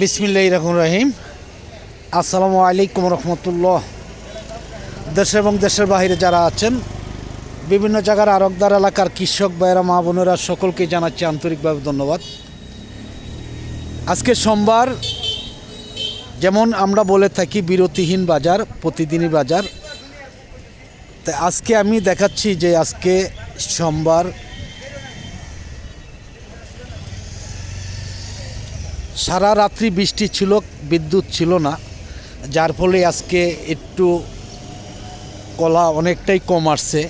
বিসমিল্লাহির রহমানির রহিম। আসসালামু আলাইকুম রহমতুল্লাহ। দেশে এবং দেশের বাইরে যারা আছেন, বিভিন্ন জায়গার আরকদার এলাকার কৃষক ভাইয়েরা, মা বোনেরা, সকলকে জানাচ্ছি আন্তরিকভাবে ধন্যবাদ। আজকে সোমবার, যেমন আমরা বলে থাকি বিরতিহীন বাজার, প্রতিদিনই বাজার। তাই আজকে আমি দেখাচ্ছি যে আজকে সোমবার, সারা রাত্রি বৃষ্টি ছিল, বিদ্যুৎ ছিল না, যার ফলে আজকে একটু কলা অনেকটাই কম আসছে।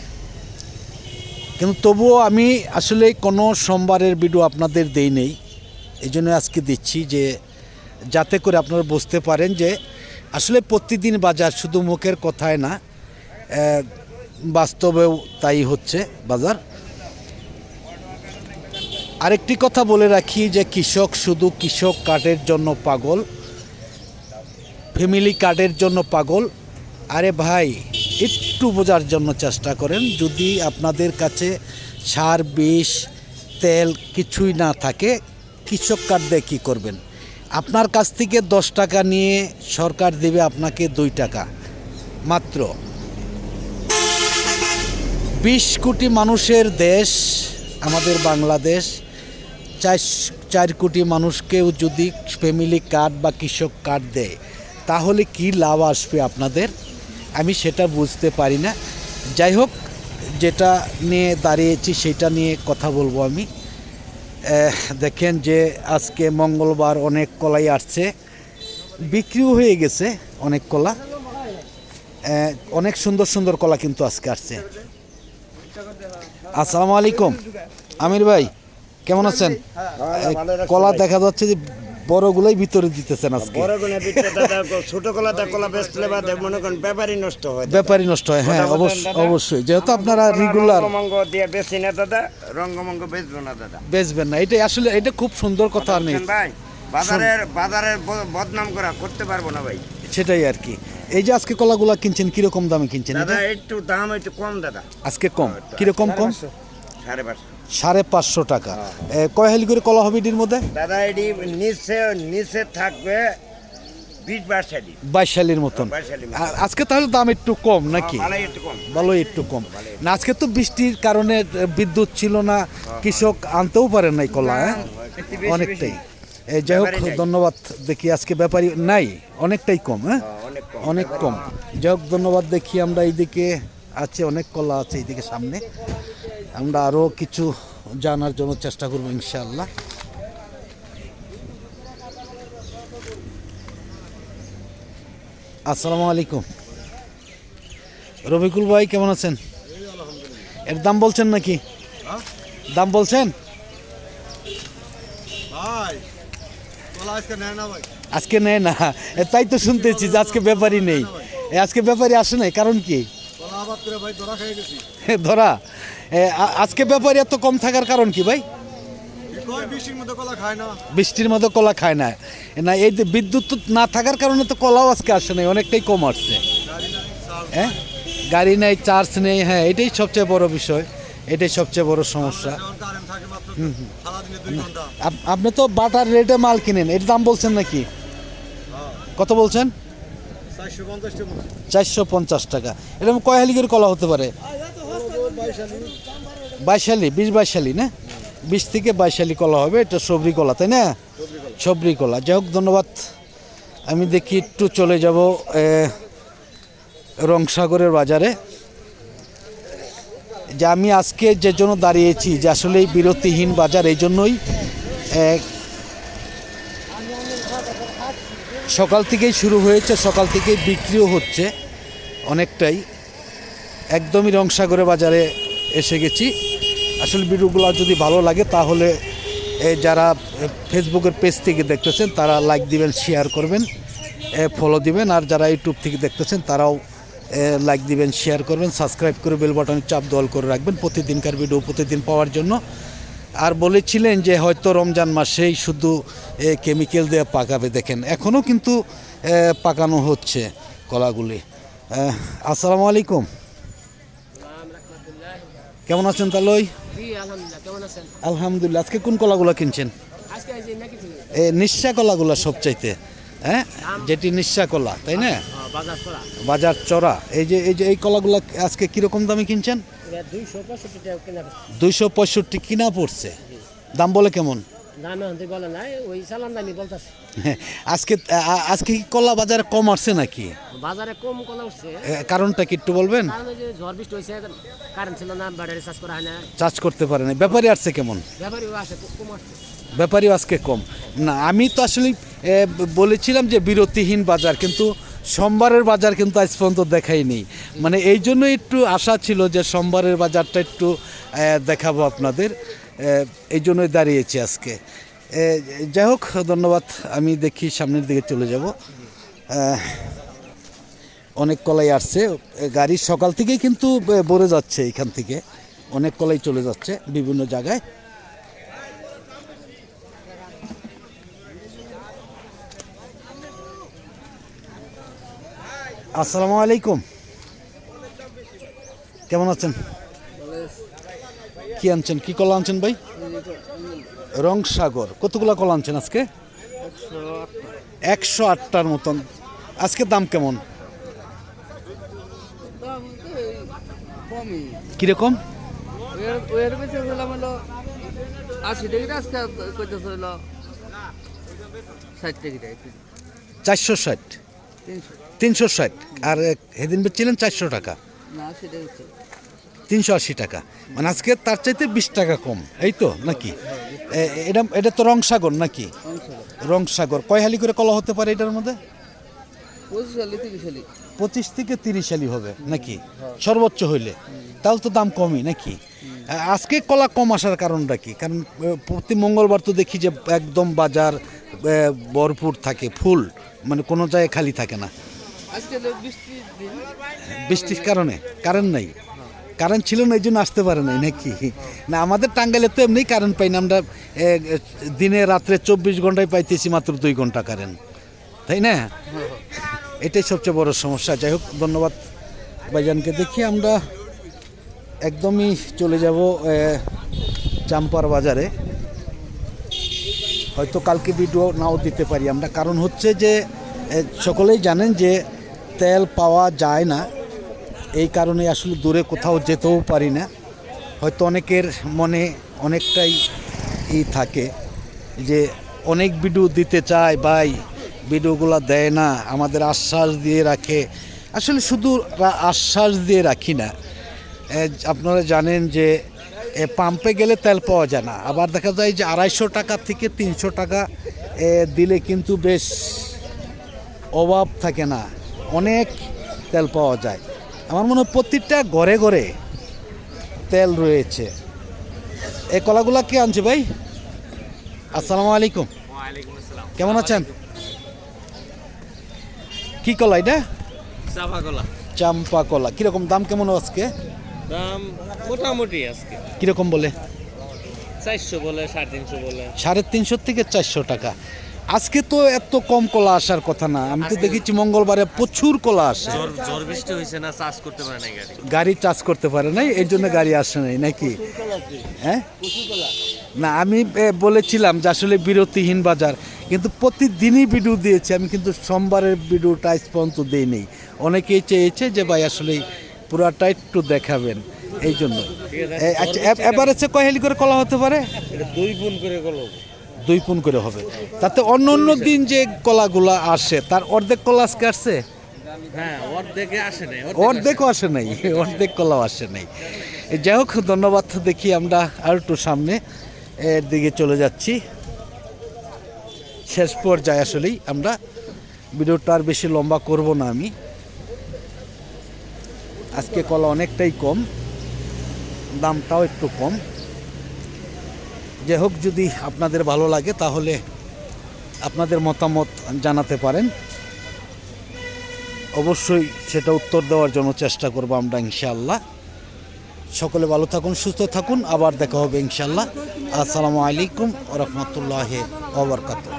কিন্তু তবুও আমি আসলে কোনো সোমবারের ভিডিও আপনাদের দেই নেই, এই জন্য আজকে দিচ্ছি, যে যাতে করে আপনারা বুঝতে পারেন যে আসলে প্রতিদিন বাজার শুধু মুখের কথায় না, বাস্তবেও তাই হচ্ছে বাজার। আরেকটি কথা বলে রাখি যে কৃষক শুধু কৃষক কার্ডের জন্য পাগল, ফ্যামিলি কার্ডের জন্য পাগল। আরে ভাই, একটু বোঝার জন্য চেষ্টা করেন। যদি আপনাদের কাছে সার, বিষ, তেল কিছুই না থাকে, কৃষক কার্ড দিয়ে কী করবেন? আপনার কাছ থেকে 10 টাকা নিয়ে সরকার দেবে আপনাকে 2 টাকা মাত্র। 20 কোটি মানুষের দেশ আমাদের বাংলাদেশ। 4 কোটি মানুষকেও যদি ফ্যামিলি কার্ড বা কৃষক কার্ড দেয়, তাহলে কি লাভ আসবে আপনাদের? আমি সেটা বুঝতে পারি না। যাই হোক, যেটা নিয়ে দাঁড়িয়েছি সেটা নিয়ে কথা বলবো আমি। দেখেন যে আজকে মঙ্গলবার, অনেক কলাই আসছে, বিক্রিও হয়ে গেছে অনেক কলা। অনেক সুন্দর সুন্দর কলা কিন্তু আজকে আসছে। আসসালামু আলাইকুম আমির ভাই, কেমন আছেন? কলা দেখা যাচ্ছে যে বড়গুলোই ভিতরে দিতেছেন আজকে। ছোট কলা বেচলে বাদে মনে করেন ব্যাপারই নষ্ট হয়। ব্যাপারই নষ্ট হয়, হ্যাঁ অবশ্যই। যেহেতু আপনারা রেগুলার রঙ্গমঙ্গ দিয়ে বেশি না দাদা, রঙ্গমঙ্গ বেচবো না দাদা, বেচবেন না। এটাই আসলে, এটা খুব সুন্দর কথা। নেই ভাই, বাজারের বদনাম করা করতে পারবো না ভাই, সেটাই আর কি। এই যে আজকে কলাগুলা কিনছেন, কিরকম দামে কিনছেন? দাদা একটু দাম একটু কম দাদা, আজকে কম। কিরকম কম? 550 টাকা। কয় হালি করে কলা হবে এটির মধ্যে? দাদা এটি নিচে থাকবে 22 শালির মতন। আজকে তাহলে দাম একটু কম নাকি? ভালোই একটু কম না। আজকে তো বৃষ্টির কারণে বিদ্যুৎ ছিল না, কৃষক আনতেও পারেন নাই কলা, অনেকটাই। যাই হোক, ধন্যবাদ। দেখি আজকে ব্যাপারী নাই, অনেকটাই কম, অনেক কম। যাই হোক, ধন্যবাদ। দেখি আমরা এইদিকে আছে, অনেক কলা আছে এইদিকে সামনে, আমরা আরও কিছু জানার জন্য চেষ্টা করবো ইনশাআল্লাহ। আসসালামু আলাইকুম রবিকুল ভাই, কেমন আছেন? এর দাম বলছেন নাকি? দাম বলছেন? আজকে নেয় না, তাই তো শুনতেছি যে আজকে ব্যাপারই নেই। আজকে ব্যাপারী আসে নাই, কারণ কি? ধরা। আজকে ব্যাপারী এত কম থাকার কারণ কি ভাই? বৃষ্টির মতো কলা খায় না। না, এই যে বিদ্যুৎ না থাকার কারণে তো কলাও আজকে আসে নাই, অনেকটাই কম আসছে। হ্যাঁ, গাড়ি নেই, চার্জ নেই। হ্যাঁ, এটাই সবচেয়ে বড় বিষয়, এটাই সবচেয়ে বড় সমস্যা। আপনি তো বাটার রেটে মাল কিনেন, এর দাম বলছেন নাকি? কত বলছেন? 450 টাকা। এরকম কয় হালি করে কলা হতে পারে? 22 হালি, 20-22 হালি না? 20 থেকে 22 হালি কলা হবে। এটা সবরি কলা, তাই না? সবরি কলা। যাই হোক, ধন্যবাদ। আমি দেখি একটু চলে যাব রংসাগরের বাজারে। যে আমি আজকে যে জন্য দাঁড়িয়েছি, যে আসলে এই বিরতিহীন বাজার, এই জন্যই সকাল থেকেই শুরু হয়েছে, সকাল থেকেই বিক্রিও হচ্ছে অনেকটাই। একদমই রংসাগরের বাজারে এসে গেছি। আসলে ভিডিওগুলো যদি ভালো লাগে তাহলে যারা ফেসবুকের পেজ থেকে দেখতেছেন তারা লাইক দিবেন, শেয়ার করবেন, ফলো দিবেন। আর যারা ইউটিউব থেকে দেখতেছেন তারাও লাইক দিবেন, শেয়ার করবেন, সাবস্ক্রাইব করে বেল বাটনে চাপ দল করে রাখবেন প্রতিদিনকার ভিডিও প্রতিদিন পাওয়ার জন্য। আর বলেছিলেন যে হয়তো রমজান মাসেই শুধু কেমিক্যাল দিয়ে পাকাবে, দেখেন এখনও কিন্তু পাকানো হচ্ছে কলাগুলি। আসসালামু আলাইকুম, কেমন আছেন তাহলে? আলহামদুলিল্লাহ। আজকে কোন কলাগুলো কিনছেন? নিঃস্বা কলাগুলো সবচাইতে, হ্যাঁ, যেটি নিঃস্বা কলা, তাই না? বাজার চড়া। এই যে এই কলাগুলো আজকে কিরকম দামে কিনছেন? 265 কিনা পড়ছে। দাম বলে কেমন? আজকে আজকে কি কলা বাজারে কম আসছে নাকি? বাজারে কম কলা উঠছে, কারণটা কি একটু বলবেন? কারণ ওই যে ঝড় বৃষ্টি হয়েছে, কারেন্ট ছিল না, ব্যাটারি চার্জ করা হয় না, চার্জ করতে পারে না। ব্যাপারী আসছে কেমন? ব্যাপারীও আসে কম আসছে। ব্যাপারীও আজকে কম না। আমি তো আসলে বলেছিলাম যে বিরতিহীন বাজার, কিন্তু সোমবারের বাজার কিন্তু আজ পর্যন্ত দেখাইনি। মানে এই জন্য একটু আশা ছিল যে সোমবারের বাজারটা একটু দেখাবো আপনাদের, এই জন্যই দাঁড়িয়েছি আজকে। যাই হোক, ধন্যবাদ। আমি দেখি সামনের দিকে চলে যাব। অনেক কলাই আসছে, গাড়ি সকাল থেকেই কিন্তু ভরে যাচ্ছে, এখান থেকে অনেক কলাই চলে যাচ্ছে বিভিন্ন জায়গায়। আসসালামু আলাইকুম, কেমন আছেন? কি আনছেন, কি কলা আনছেন ভাই? রংসাগর। কতগুলা কলা আনছেন আজকে? 108টার মতন। আজকে দাম কেমন, কিরকম? 460, 360। আর সেদিন বেচছিলেন 400 টাকা, 380 টাকা। মানে আজকে তার চাইতে 20 টাকা কম, এই তো নাকি? এটা তো রংসাগর নাকি? রংসাগর। কয় হালি করে কলা হতে পারে এটার মধ্যে? 25 থেকে 30 হালি হবে নাকি সর্বোচ্চ হইলে? তাহলে তো দাম কমই নাকি? আজকে কলা কম আসার কারণটা কি? কারণ প্রতি মঙ্গলবার তো দেখি যে একদম বাজার ভরপুর থাকে, ফুল, মানে কোনো জায়গায় খালি থাকে না। বৃষ্টির কারণে কারেন্ট নাই, কারেন্ট ছিল না এই জন্য আসতে পারে নাই নাকি? না, আমাদের টাঙ্গাইলে তো এমনি কারেন্ট পাই না আমরা, দিনে রাত্রে 24 ঘন্টায় পাইতেছি মাত্র 2 ঘন্টা কারেন্ট, তাই না? এটাই সবচেয়ে বড় সমস্যা। যাই হোক, ধন্যবাদ ভাইজানকে। দেখি আমরা একদমই চলে যাব চাম্পার বাজারে। হয়তো কালকে ভিডিও নাও দিতে পারি আমরা, কারণ হচ্ছে যে সকলেই জানেন যে তেল পাওয়া যায় না, এই কারণে আসলে দূরে কোথাও যেতেও পারি না। হয়তো অনেকের মনে অনেকটাই থাকে যে অনেক ভিডিও দিতে চায় ভাই, ভিডিওগুলো দেয় না, আমাদের আশ্বাস দিয়ে রাখে। আসলে শুধু আশ্বাস দিয়ে রাখি না, আপনারা জানেন যে পাম্পে গেলে তেল পাওয়া যায় না, আবার দেখা যায় যে 250 টাকা থেকে 300 টাকা দিলে কিন্তু বেশ অভাব থাকে না, অনেক তেল পাওয়া যায়। আমার মনে হয় প্রত্যেকটা ঘরে ঘরে তেল রয়েছে। এই কলাগুলা কে আনছে ভাই? আসসালামু আলাইকুম, কেমন আছেন? কি কলা এটা? চাপা কলা। চাম্পা কলা। কিরকম দাম কেমন আজকে? দাম মোটামুটি আজকে কিরকম বলে? 400 বলে, 350 বলে। 350 থেকে 400 টাকা। আজকে তো এত কম কলা আসার কথা না, আমি তো দেখেছি মঙ্গলবারে প্রচুর কলা আসে। ঝড় বৃষ্টি হয়েছে না, চাষ করতে পারে নাই গাড়ি। গাড়ি চাষ করতে পারে নাই, এই জন্য গাড়ি আসে নাই নাকি? হ্যাঁ, না, আমি বলেছিলাম যে আসলে বিরতিহীন বাজার, কিন্তু প্রতিদিনই ভিডিও দিয়েছি আমি, কিন্তু সোমবারের ভিডিওটা আজ পর্যন্ত দেই নেই। অনেকেই চেয়েছে যে ভাই আসলে পুরাটা একটু দেখাবেন, এই জন্য। আচ্ছা, এবারে কয় হালি করে কলা হতে পারে? এটা 2 গুণ করে কলা, 2 পুন করে হবে। তাতে অন্য অন্য দিন যে কলাগুলা আসে তার অর্ধেক কলা আজকে আসছে? হ্যাঁ, অর্ধেকে আসে নাই, অর্ধেকও আসে নাই, অর্ধেক কলাও আসে নাই। যাই হোক, ধন্যবাদ। দেখি আমরা আর একটু সামনে এর দিকে চলে যাচ্ছি, শেষ পর্যায়ে আসলেই আমরা ভিডিওটা আর বেশি লম্বা করব না। আমি আজকে কলা অনেকটাই কম, দামটাও একটু কম। যাই হোক, যদি আপনাদের ভালো লাগে তাহলে আপনাদের মতামত জানাতে পারেন, অবশ্যই সেটা উত্তর দেওয়ার জন্য চেষ্টা করব আমরা ইনশাআল্লাহ। সকলে ভালো থাকুন, সুস্থ থাকুন, আবার দেখা হবে ইনশাআল্লাহ। আসসালামু আলাইকুম ওয়া রাহমাতুল্লাহি ওয়া বারাকাতুহু।